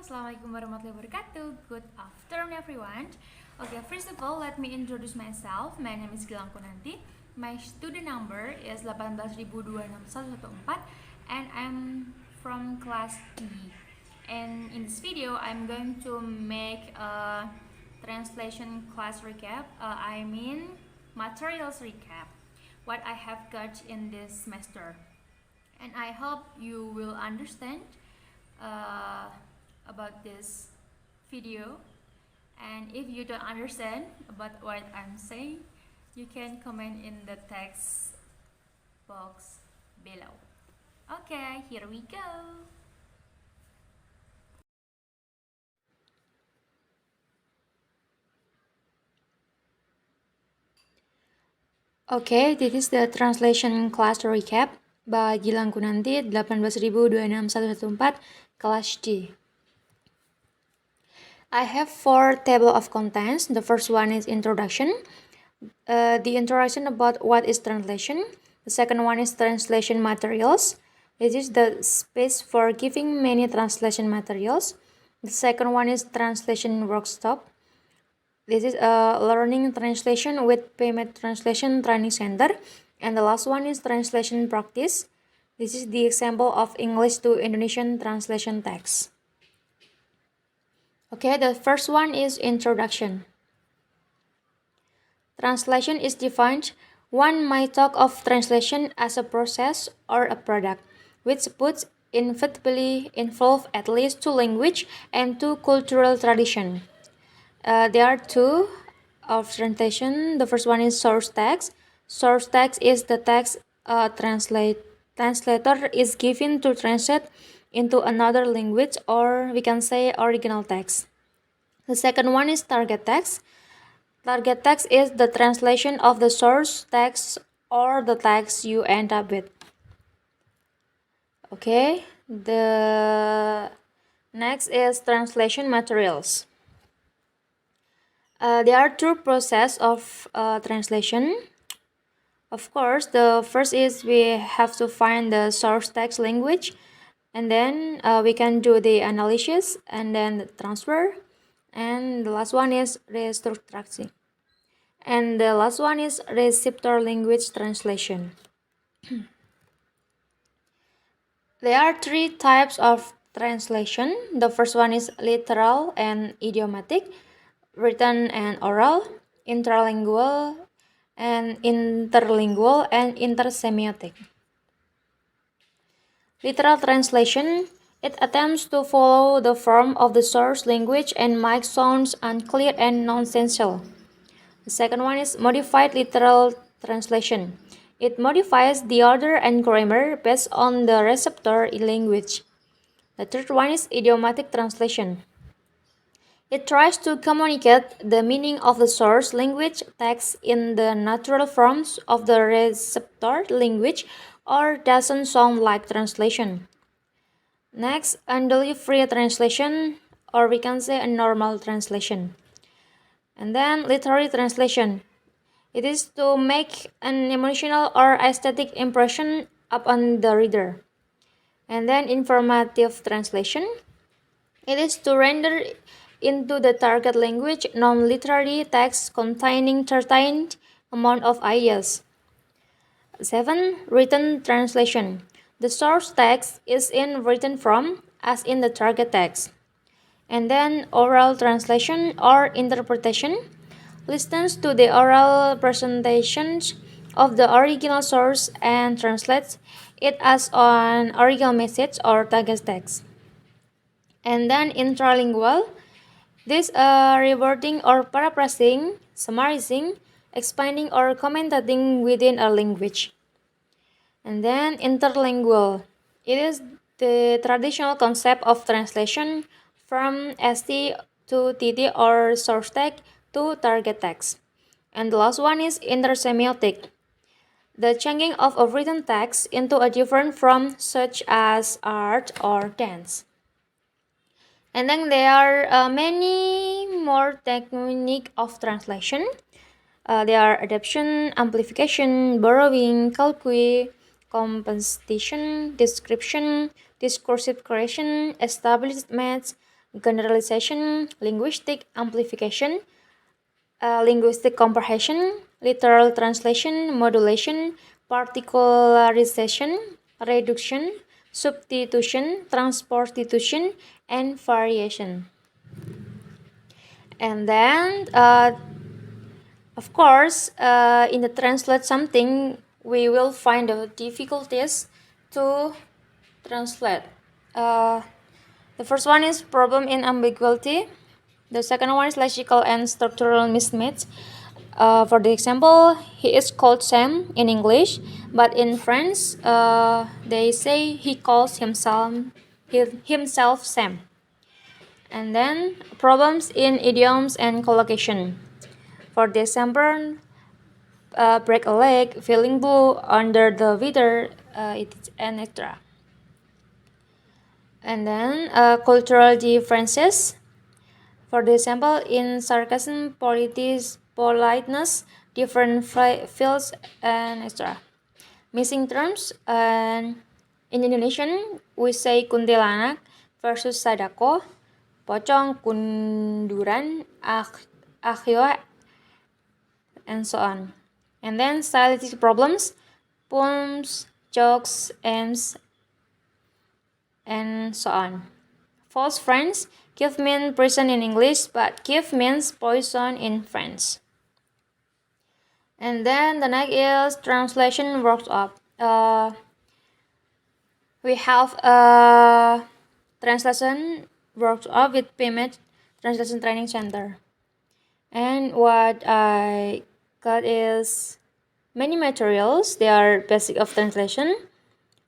Assalamu'alaikum warahmatullahi wabarakatuh. Good afternoon, everyone. Okay, first of all, let me introduce myself. My name is Gillank Kunanty. My student number is 18.26114, and I'm from Class E. And in this video, I'm going to make a translation class recap. Materials recap. What I have got in this semester. And I hope you will understand about this video, and if you don't understand about what I'm saying, you can comment in the text box below. Okay, here we go. Okay, this is the translation class recap by Gillank Kunanty 18.26114, Kelas D. I have 4 table of contents. The first one is introduction. The introduction about what is translation. The second one is translation materials. This is the space for giving many translation materials. The second one is translation workshop. This is a learning translation with payment translation training center. And the last one is translation practice. This is the example of English to Indonesian translation text. Okay, the first one is introduction. Translation is defined. One might talk of translation as a process or a product, which puts inevitably involve at least 2 language and 2 cultural tradition. There are 2 of translation. The first one is source text. Source text is the text translator is given to translate into another language, or we can say original text. The second one is target text. Target text is the translation of the source text or the text you end up with. Okay, the next is translation materials. There are 2 processes of translation. Of course, the first is we have to find the source text language, and then we can do the analysis and then the transfer, and the last one is restructuring, and the last one is receptor language translation. There are 3 types of translation. The first one is literal and idiomatic, written and oral, intralingual and interlingual, and intersemiotic. Literal translation, it attempts to follow the form of the source language and make sounds unclear and nonsensical. The second one is modified literal translation. It modifies the order and grammar based on the receptor language. The third one is idiomatic translation. It tries to communicate the meaning of the source language text in the natural forms of the receptor language, or doesn't sound like translation. Next, undelivery translation, or we can say a normal translation. And then literary translation. It is to make an emotional or aesthetic impression upon the reader. And then informative translation. It is to render into the target language non-literary text containing certain amount of ideas. 7. Written translation. The source text is in written form as in the target text. And then oral translation or interpretation listens to the oral presentations of the original source and translates it as an original message or target text. And then intralingual, this rewording or paraphrasing, summarizing, expanding or commentating within a language. And then interlingual, it is the traditional concept of translation from ST to TT or source text to target text. And the last one is intersemiotic, the changing of a written text into a different form such as art or dance. And then there are many more techniques of translation. There are adaptation, amplification, borrowing, colloquy, compensation, description, discursive creation, establishments, generalization, linguistic amplification, linguistic comprehension, literal translation, modulation, particularization, reduction, substitution, transportation, and variation. And then, of course, in the translate something, we will find the difficulties to translate. The first one is problem in ambiguity. The second one is lexical and structural mismatch. For the example, he is called Sam in English, but in French, they say he calls himself Sam. And then problems in idioms and collocation. For the example, break a leg, feeling blue, under the weather, etc. And then cultural differences. For the example, in sarcasm, politeness, different fields, and etc. Missing terms, and in Indonesian, we say kuntilanak versus sadako, pocong, kunduran, akhyo, and so on. And then stylistic problems, poems, jokes, aims, and so on. False friends, give means prison in English, but give means poison in French. And then the next is translation workshop. We have a translation workshop with Payment Translation Training Center. And what I got is many materials. They are basic of translation,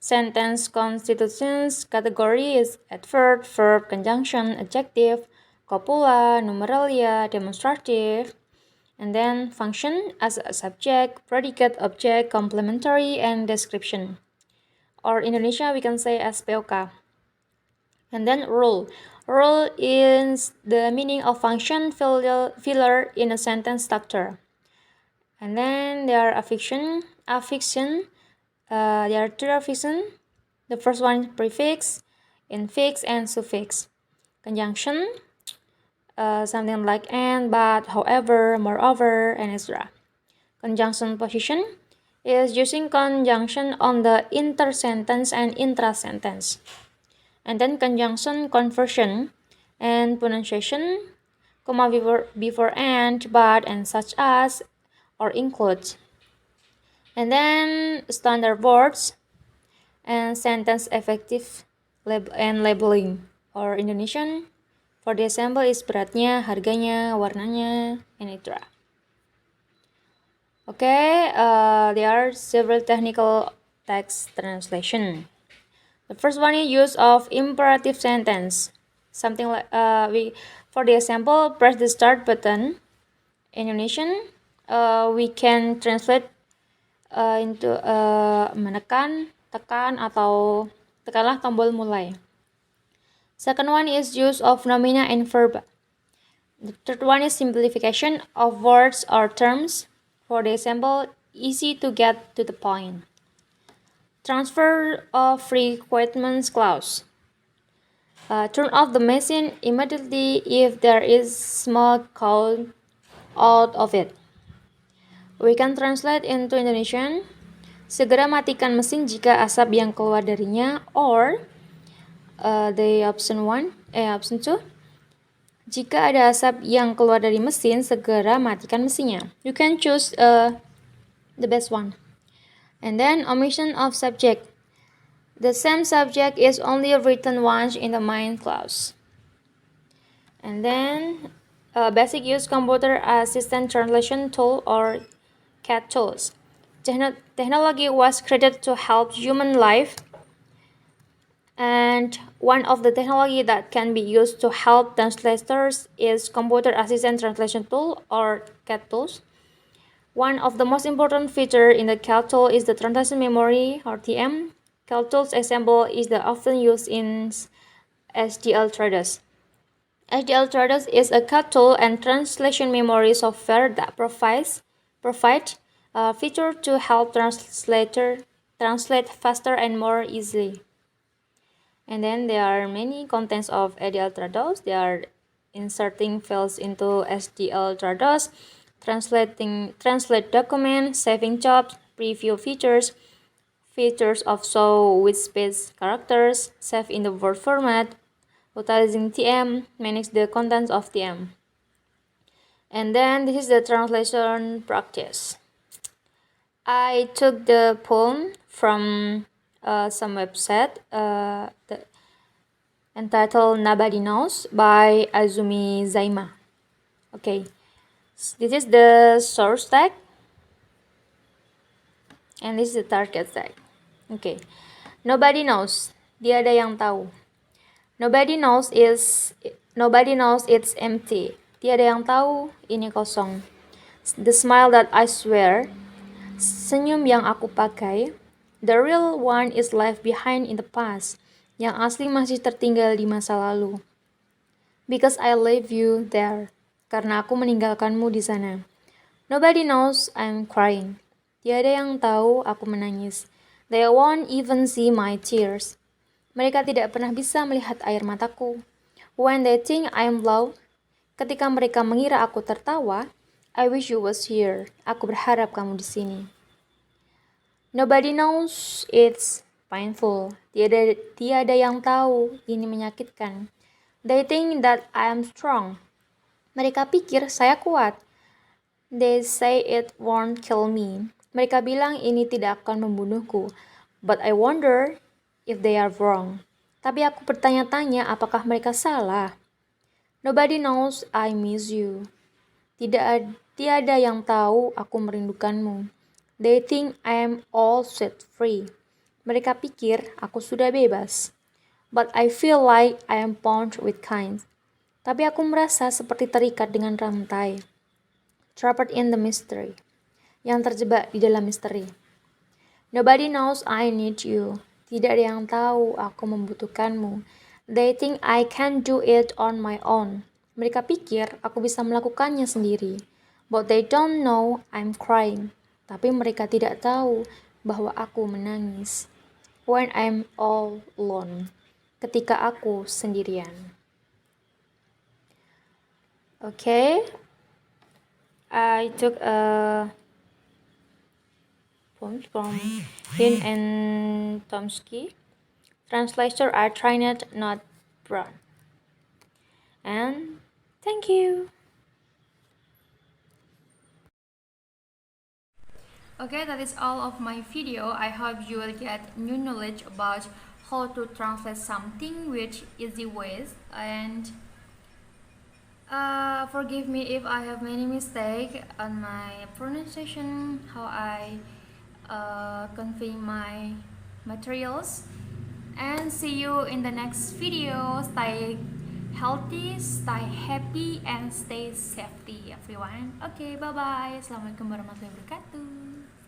sentence constitutions, category is adverb, verb, conjunction, adjective, copula, numeralia, demonstrative, and then function as a subject, predicate, object, complementary, and description. Or in Indonesia, we can say as POK. And then rule. Rule is the meaning of function filler in a sentence structure. And then there are affixation. There are two affixation. The first one is prefix, infix, and suffix. Conjunction, something like and, but, however, moreover, and etc. Conjunction position is using conjunction on the intersentence and intrasentence. And then conjunction conversion and pronunciation, comma before and, but, and such as, or includes. And then standard words and sentence effective and labeling. Or Indonesian, for the example is beratnya, harganya, warnanya, and etc. Okay, there are several technical text translation. The first one is use of imperative sentence. Something like for the example, press the start button. In Indonesian, we can translate into menekan, tekan, atau tekanlah tombol mulai. Second one is use of nomina and verb. The third one is simplification of words or terms. For the example, easy to get to the point. Transfer of requirements clause. Turn off the machine immediately if there is smoke out of it. We can translate into Indonesian. Segera matikan mesin jika asap yang keluar darinya, or the option 2. Jika ada asap yang keluar dari mesin, segera matikan mesinnya. You can choose the best one. And then omission of subject. The same subject is only written once in the main clause. And then basic use computer assistant translation tool or CAT tools. Technology was created to help human life, and one of the technology that can be used to help translators is computer assistant translation tool or CAT tools. One of the most important features in the CAT tool is the translation memory or TM. CAT tools example is the often used in SDL traders. SDL traders is a CAT tool and translation memory software that provides feature to help translator translate faster and more easily. And then there are many contents of ADL Trados. They are inserting files into SDL Trados, translate document, saving jobs, preview features of show with space characters, save in the Word format, utilizing TM, manage the contents of TM. And then this is the translation practice. I took the poem from some website entitled Nobody Knows by Azumi Zaima. Okay, this is the source tag and this is the target tag. Okay, nobody knows. Tiada yang tahu. Nobody knows it's empty. Tiada yang tahu ini kosong. The smile that I swear, senyum yang aku pakai, the real one is left behind in the past. Yang asli masih tertinggal di masa lalu. Because I leave you there. Karena aku meninggalkanmu di sana. Nobody knows I'm crying. Tiada yang tahu aku menangis. They won't even see my tears. Mereka tidak pernah bisa melihat air mataku. When they think I'm low, ketika mereka mengira aku tertawa, I wish you was here. Aku berharap kamu di sini. Nobody knows it's painful. Tiada yang tahu ini menyakitkan. They think that I am strong. Mereka pikir saya kuat. They say it won't kill me. Mereka bilang ini tidak akan membunuhku. But I wonder if they are wrong. Tapi aku bertanya-tanya apakah mereka salah. Nobody knows I miss you. Tiada yang tahu aku merindukanmu. They think I am all set free. Mereka pikir aku sudah bebas. But I feel like I am bound with kind. Tapi aku merasa seperti terikat dengan rantai. Trapped in the mystery. Yang terjebak di dalam misteri. Nobody knows I need you. Tidak ada yang tahu aku membutuhkanmu. They think I can do it on my own. Mereka pikir aku bisa melakukannya sendiri. But they don't know I'm crying. Tapi mereka tidak tahu bahwa aku menangis. When I'm all alone. Ketika aku sendirian. Okay. I took a poem from Hin and Tomsky. Translator are trained, not born. And thank you. Okay, that is all of my video. I hope you will get new knowledge about how to translate something with easy ways, and forgive me if I have many mistakes on my pronunciation, how I convey my materials. And see you in the next video. Stay healthy, stay happy, and stay safety everyone. Okay, bye bye. Assalamualaikum warahmatullahi wabarakatuh.